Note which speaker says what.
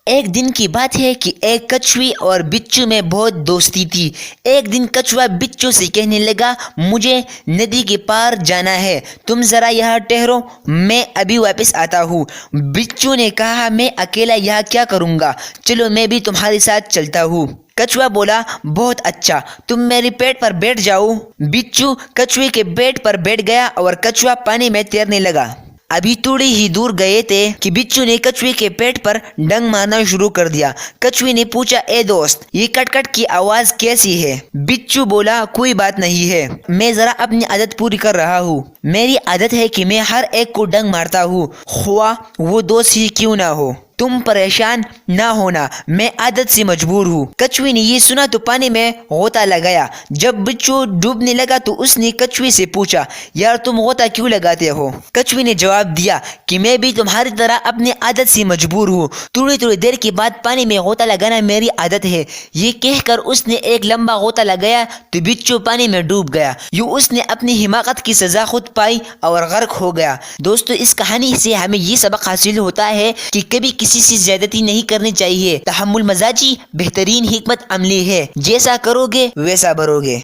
Speaker 1: ایک دن کی بات ہے کہ ایک کچھوی اور بچو میں بہت دوستی تھی۔ ایک دن کچھوا بچو سے کہنے لگا، مجھے ندی کے پار جانا ہے، تم ذرا یہاں ٹھہرو، میں ابھی واپس آتا ہوں۔ بچو نے کہا، میں اکیلا یہاں کیا کروں گا، چلو میں بھی تمہارے ساتھ چلتا ہوں۔ کچھوا بولا، بہت اچھا، تم میرے پیٹ پر بیٹھ جاؤ۔ بچو کچھوے کے پیٹ پر بیٹھ گیا اور کچھوا پانی میں تیرنے لگا۔ ابھی تھوڑی ہی دور گئے تھے کہ بچو نے کچھوے کے پیٹ پر ڈنگ مارنا شروع کر دیا۔ کچھوے نے پوچھا، اے دوست، یہ کٹ کٹ کی آواز کیسی ہے؟ بچو بولا، کوئی بات نہیں ہے، میں ذرا اپنی عادت پوری کر رہا ہوں۔ میری عادت ہے کہ میں ہر ایک کو ڈنگ مارتا ہوں، خواہ وہ دوست ہی کیوں نہ ہو۔ تم پریشان نہ ہونا، میں عادت سے مجبور ہوں۔ کچھوے نے یہ سنا تو پانی میں غوطہ لگایا۔ جب بچو ڈوبنے لگا تو اس نے کچھوے سے پوچھا، یار تم غوطہ کیوں لگاتے ہو؟ کچھوے نے جواب دیا کہ میں بھی تمہاری طرح اپنی عادت سے مجبور ہوں، تھوڑی دیر کے بعد پانی میں غوطہ لگانا میری عادت ہے۔ یہ کہہ کر اس نے ایک لمبا غوطہ لگایا تو بچو پانی میں ڈوب گیا۔ یوں اس نے اپنی حماقت کی سزا خود پائی اور غرق ہو گیا۔ دوستو، اس کہانی سے ہمیں یہ سبق حاصل ہوتا ہے کہ کبھی کسی سے زیادتی نہیں کرنی چاہیے۔ تحمل مزاجی بہترین حکمت عملی ہے، جیسا کرو گے ویسا بھرو گے۔